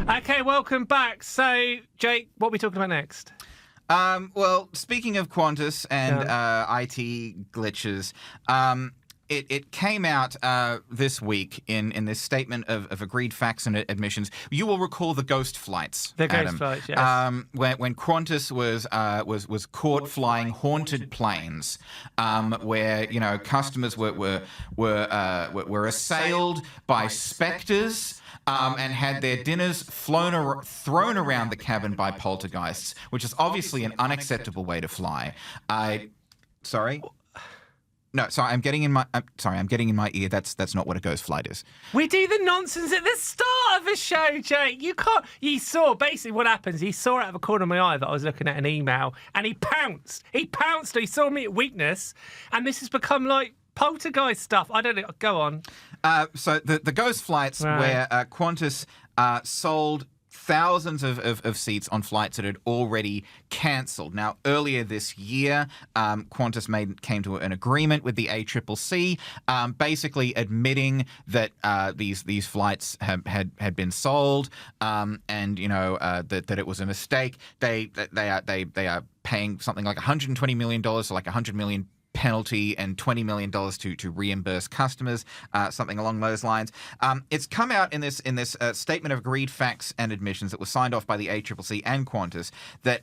Okay, welcome back. So, Jake, what are we talking about next? Well, speaking of Qantas and IT glitches, it came out this week in this statement of agreed facts and admissions. You will recall the ghost flights. The ghost Adam. flights, yes. When Qantas was caught flying haunted planes, where customers were assailed by spectres. And had their dinners thrown around the cabin by poltergeists, which is obviously an unacceptable way to fly. Sorry. No, sorry. I'm getting in my ear. That's not what a ghost flight is. We do the nonsense at the start of the show, Jake. You can't. He saw basically what happens. He saw out of the corner of my eye that I was looking at an email, and he pounced. He saw me at weakness, and this has become like poltergeist stuff. I don't know. Go on. So the ghost flights where Qantas sold thousands of seats on flights that had already cancelled. Now, earlier this year, Qantas came to an agreement with the ACCC, basically admitting that these flights had been sold, and that it was a mistake. They are paying something like $120 million, so like $100 million penalty and $20 million to reimburse customers, something along those lines. It's come out in this statement of agreed facts and admissions that was signed off by the ACCC and Qantas that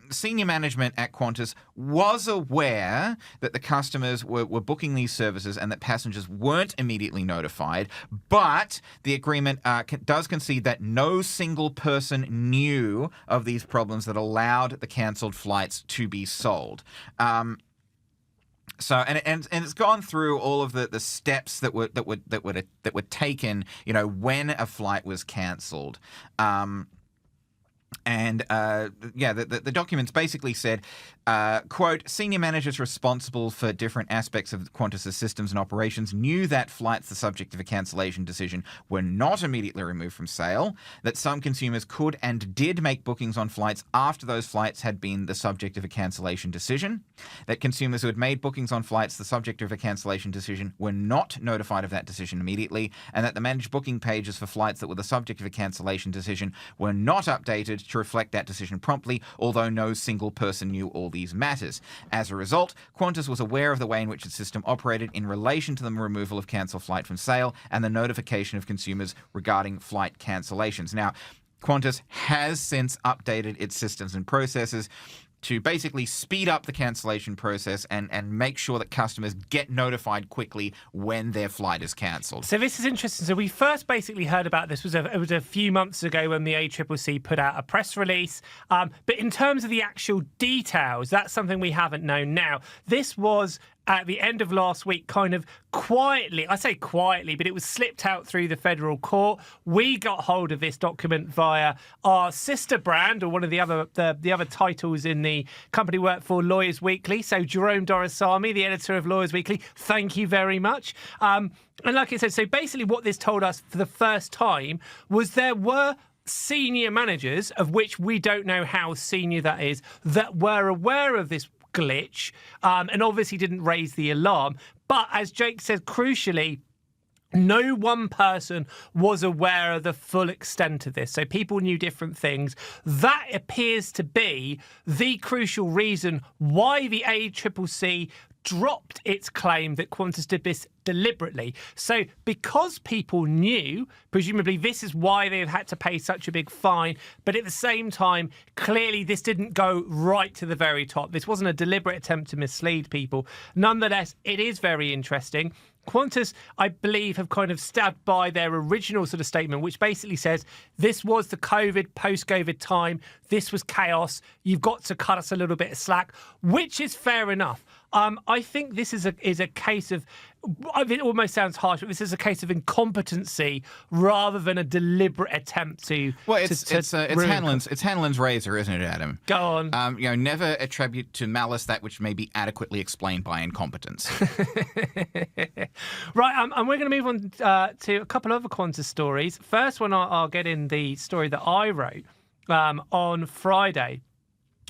senior management at Qantas was aware that the customers were booking these services and that passengers weren't immediately notified, but the agreement does concede that no single person knew of these problems that allowed the cancelled flights to be sold. So and it's gone through all of the steps that were taken, when a flight was cancelled. The documents basically said, quote, senior managers responsible for different aspects of Qantas' systems and operations knew that flights the subject of a cancellation decision were not immediately removed from sale, that some consumers could and did make bookings on flights after those flights had been the subject of a cancellation decision, that consumers who had made bookings on flights the subject of a cancellation decision were not notified of that decision immediately, and that the managed booking pages for flights that were the subject of a cancellation decision were not updated to reflect that decision promptly, although no single person knew all these matters. As a result, Qantas was aware of the way in which its system operated in relation to the removal of cancelled flight from sale and the notification of consumers regarding flight cancellations. Now, Qantas has since updated its systems and processes to basically speed up the cancellation process and make sure that customers get notified quickly when their flight is cancelled. So this is interesting. So we first basically heard about this it was a few months ago when the ACCC put out a press release. But in terms of the actual details, that's something we haven't known now. This was at the end of last week, kind of quietly, I say quietly, but it was slipped out through the federal court. We got hold of this document via our sister brand, or one of the other titles in the company we work for, Lawyers Weekly. So Jerome Doraisamy, the editor of Lawyers Weekly, thank you very much. And like I said, so basically what this told us for the first time was there were senior managers, of which we don't know how senior that is, that were aware of this glitch, and obviously didn't raise the alarm. But as Jake said, crucially, no one person was aware of the full extent of this. So people knew different things. That appears to be the crucial reason why the ACCC dropped its claim that Qantas did this deliberately. So because people knew, presumably this is why they've had to pay such a big fine, but at the same time, clearly this didn't go right to the very top. This wasn't a deliberate attempt to mislead people. Nonetheless, it is very interesting. Qantas, I believe, have kind of stabbed by their original sort of statement, which basically says this was the post-COVID time. This was chaos. You've got to cut us a little bit of slack, which is fair enough. I think this is a case of, it almost sounds harsh, but this is a case of incompetency rather than a deliberate attempt to. Well, it's Hanlon's razor, isn't it, Adam? Go on. Never attribute to malice that which may be adequately explained by incompetence. Right, and we're going to move on to a couple other Qantas stories. First one, I'll get in the story that I wrote on Friday,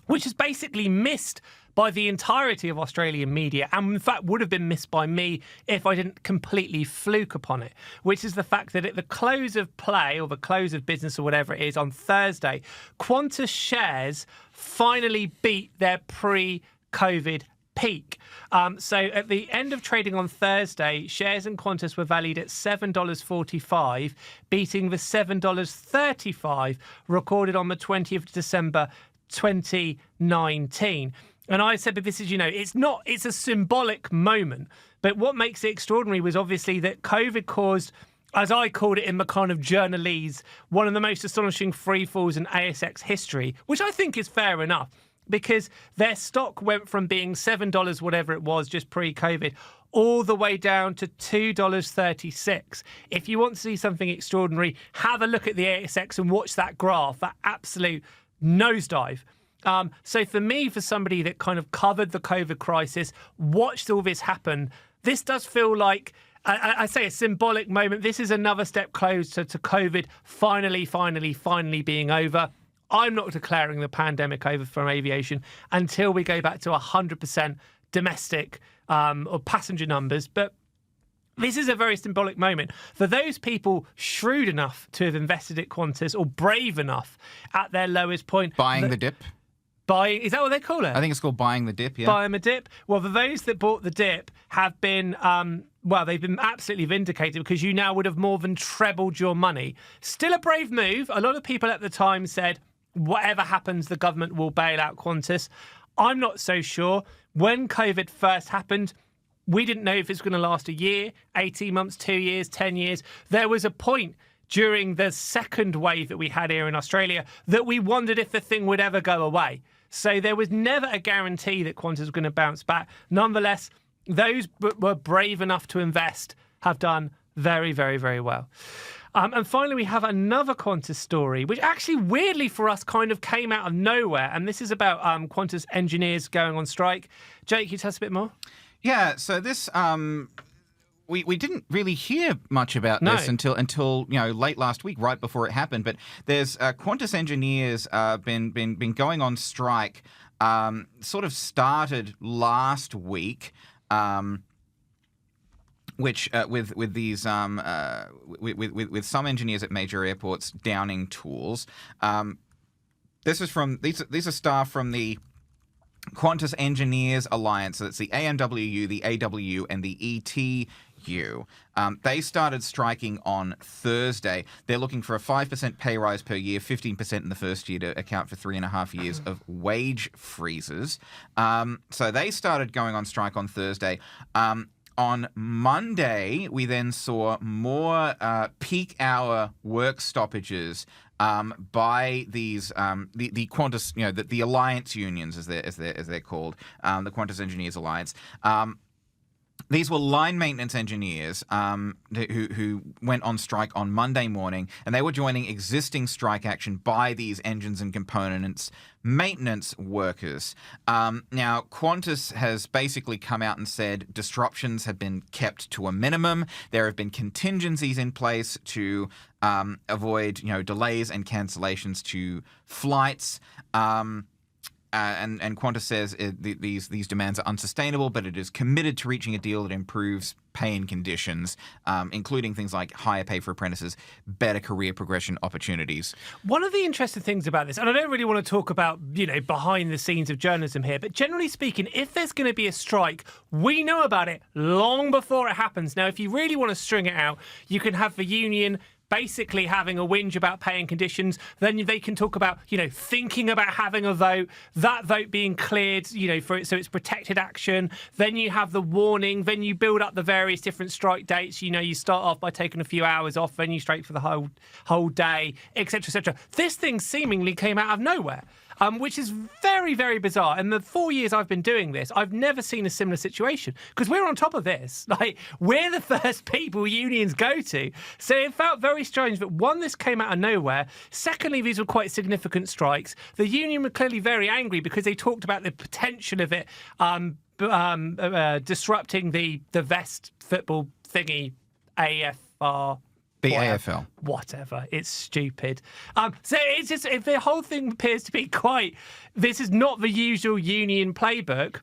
which has basically missed by the entirety of Australian media, and in fact would have been missed by me if I didn't completely fluke upon it, which is the fact that at the close of play, or the close of business, or whatever it is, on Thursday, Qantas shares finally beat their pre-COVID peak. So at the end of trading on Thursday, shares in Qantas were valued at $7.45, beating the $7.35 recorded on the 20th of December 2019. And I said, but this is, it's a symbolic moment. But what makes it extraordinary was obviously that COVID caused, as I called it in the kind of journalese, one of the most astonishing free falls in ASX history, which I think is fair enough, because their stock went from being $7, whatever it was, just pre-COVID, all the way down to $2.36. If you want to see something extraordinary, have a look at the ASX and watch that graph, that absolute nosedive. So for me, for somebody that kind of covered the COVID crisis, watched all this happen, this does feel like, I say, a symbolic moment. This is another step closer to COVID finally being over. I'm not declaring the pandemic over from aviation until we go back to 100% domestic or passenger numbers. But this is a very symbolic moment for those people shrewd enough to have invested at Qantas, or brave enough at their lowest point. Buying the dip? Is that what they call it? I think it's called buying the dip, yeah. Buying the dip. Well, for those that bought the dip have been, they've been absolutely vindicated, because you now would have more than trebled your money. Still a brave move. A lot of people at the time said, whatever happens, the government will bail out Qantas. I'm not so sure. When COVID first happened, we didn't know if it's going to last a year, 18 months, 2 years, 10 years. There was a point during the second wave that we had here in Australia that we wondered if the thing would ever go away. So there was never a guarantee that Qantas was going to bounce back. Nonetheless, those were brave enough to invest have done very, very, very well. And finally, we have another Qantas story, which actually, weirdly for us, kind of came out of nowhere. And this is about Qantas engineers going on strike. Jake, can you tell us a bit more? Yeah, so this... We didn't really hear much about this until late last week, right before it happened. But there's Qantas engineers been going on strike. Sort of started last week, which with these with some engineers at major airports downing tools. This is from these are staff from the Qantas Engineers Alliance. So it's the AMWU, the AWU, and the ETU. They started striking on Thursday. They're looking for a 5% pay rise per year, 15% in the first year, to account for 3.5 years of wage freezes. So they started going on strike on Thursday. On Monday, we then saw more peak hour work stoppages by these the Qantas, the alliance unions, as they're called, the Qantas Engineers Alliance. These were line maintenance engineers who went on strike on Monday morning, and they were joining existing strike action by these engines and components maintenance workers. Now, Qantas has basically come out and said disruptions have been kept to a minimum. There have been contingencies in place to avoid, delays and cancellations to flights. And Qantas says these demands are unsustainable, but it is committed to reaching a deal that improves pay and conditions, including things like higher pay for apprentices, better career progression opportunities. One of the interesting things about this, and I don't really want to talk about, behind the scenes of journalism here, but generally speaking, if there's going to be a strike, we know about it long before it happens. Now, if you really want to string it out, you can have the union basically having a whinge about pay and conditions. Then they can talk about, thinking about having a vote, that vote being cleared, for it, so it's protected action. Then you have the warning. Then you build up the various different strike dates. You start off by taking a few hours off, then you strike for the whole day, etc., etc. This thing seemingly came out of nowhere. Which is very, very bizarre. In the 4 years I've been doing this, I've never seen a similar situation, because we're on top of this. We're the first people unions go to. So it felt very strange that, one, this came out of nowhere. Secondly, these were quite significant strikes. The union were clearly very angry because they talked about the potential of it disrupting the Vest football thingy, AFR. The whatever. AFL. Whatever. It's stupid. So it's just, if the whole thing appears to be quite, this is not the usual union playbook.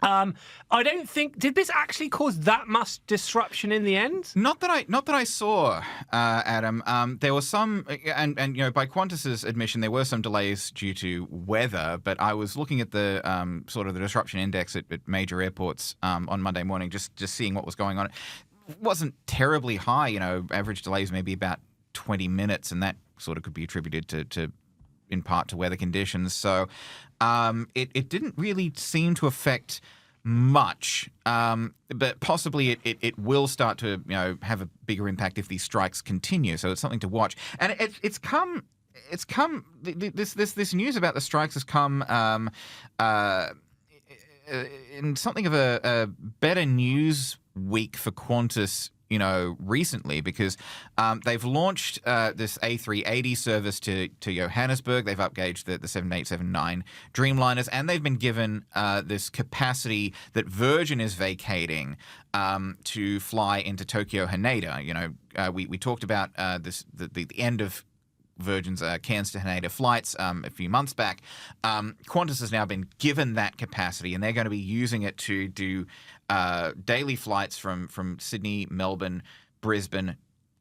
I don't think, did this actually cause that much disruption in the end? Not that I saw, Adam. There was some, and by Qantas's admission, there were some delays due to weather. But I was looking at the sort of the disruption index at major airports on Monday morning, just seeing what was going on. It wasn't terribly high. Average delays maybe about 20 minutes, and that sort of could be attributed to in part to weather conditions. So it didn't really seem to affect much, but possibly it will start to have a bigger impact if these strikes continue. So it's something to watch. And it's come. This news about the strikes has come in something of a better news week for Qantas, recently, because they've launched this A380 service to Johannesburg. They've upgauged the 7879 Dreamliners, and they've been given this capacity that Virgin is vacating to fly into Tokyo Haneda. We talked about the end of Virgin's Cairns to Haneda flights a few months back. Qantas has now been given that capacity, and they're going to be using it to do daily flights from Sydney, Melbourne, Brisbane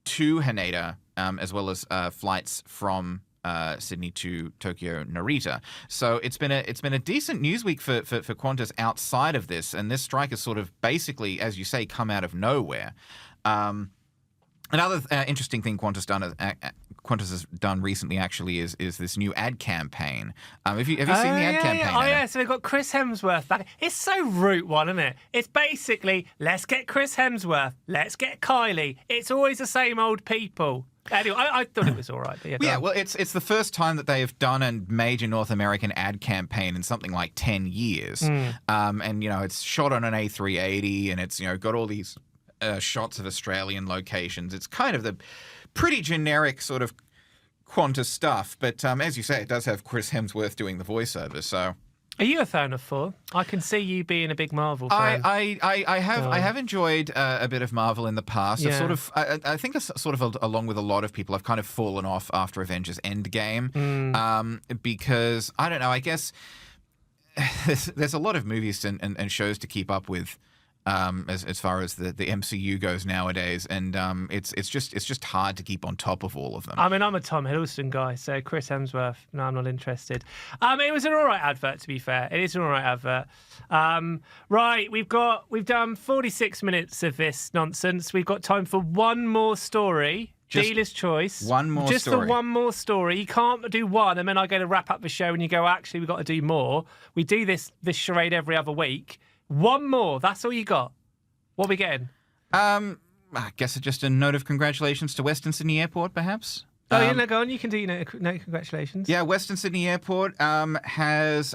to Haneda, as well as flights from Sydney to Tokyo Narita. So it's been a decent news week for Qantas outside of this, and this strike has sort of basically, as you say, come out of nowhere. Another interesting thing Qantas has done recently actually is this new ad campaign. Have you seen the ad campaign? Oh yeah, so they've got Chris Hemsworth back. It's so Route One, isn't it? It's basically, let's get Chris Hemsworth, let's get Kylie. It's always the same old people. Anyway, I thought it was all right. But yeah, well, it's the first time that they have done a major North American ad campaign in something like 10 years. And it's shot on an A380, and it's got all these shots of Australian locations. It's kind of the pretty generic sort of Qantas stuff, but as you say, it does have Chris Hemsworth doing the voiceover. So, are you a fan of Thor? I can see you being a big Marvel fan. I have enjoyed a bit of Marvel in the past. Yeah. I think sort of along with a lot of people, I've kind of fallen off after Avengers Endgame, because I don't know. I guess there's a lot of movies and shows to keep up with. As far as the MCU goes nowadays, and it's just hard to keep on top of all of them. I mean, I'm a Tom Hiddleston guy, so Chris Hemsworth, no, I'm not interested. It was an all right advert, to be fair. It is an all right advert. Right, we've done 46 minutes of this nonsense. We've got time for one more story. Dealer's choice. One more story. Just the one more story. You can't do one, and then I go to wrap up the show, and you go, actually, we've got to do more. We do this charade every other week. One more. That's all you got. What are we getting? I guess it's just a note of congratulations to Western Sydney Airport, perhaps. Oh, yeah, no, go on. You can do no congratulations. Yeah, Western Sydney Airport has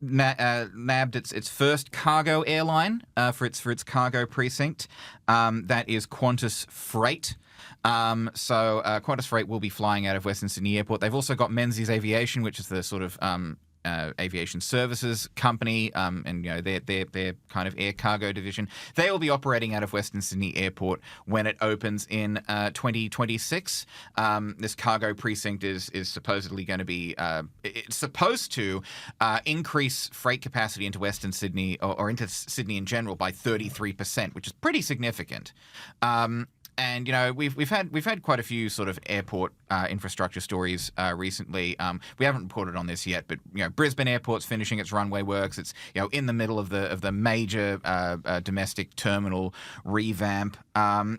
nabbed its first cargo airline for its cargo precinct. That is Qantas Freight. So Qantas Freight will be flying out of Western Sydney Airport. They've also got Menzies Aviation, which is the sort of aviation services company, and their kind of air cargo division. They will be operating out of Western Sydney Airport when it opens in 2026. This cargo precinct is supposedly going to be it's supposed to increase freight capacity into Western Sydney or into Sydney in general by 33%, which is pretty significant. And we've had quite a few sort of airport infrastructure stories recently. We haven't reported on this yet, but Brisbane Airport's finishing its runway works. It's in the middle of the major domestic terminal revamp.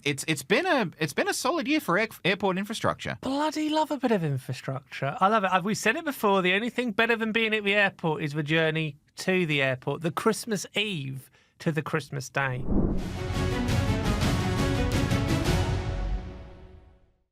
It's been a solid year for airport infrastructure. Bloody love a bit of infrastructure. I love it. We've said it before. The only thing better than being at the airport is the journey to the airport, the Christmas Eve to the Christmas Day.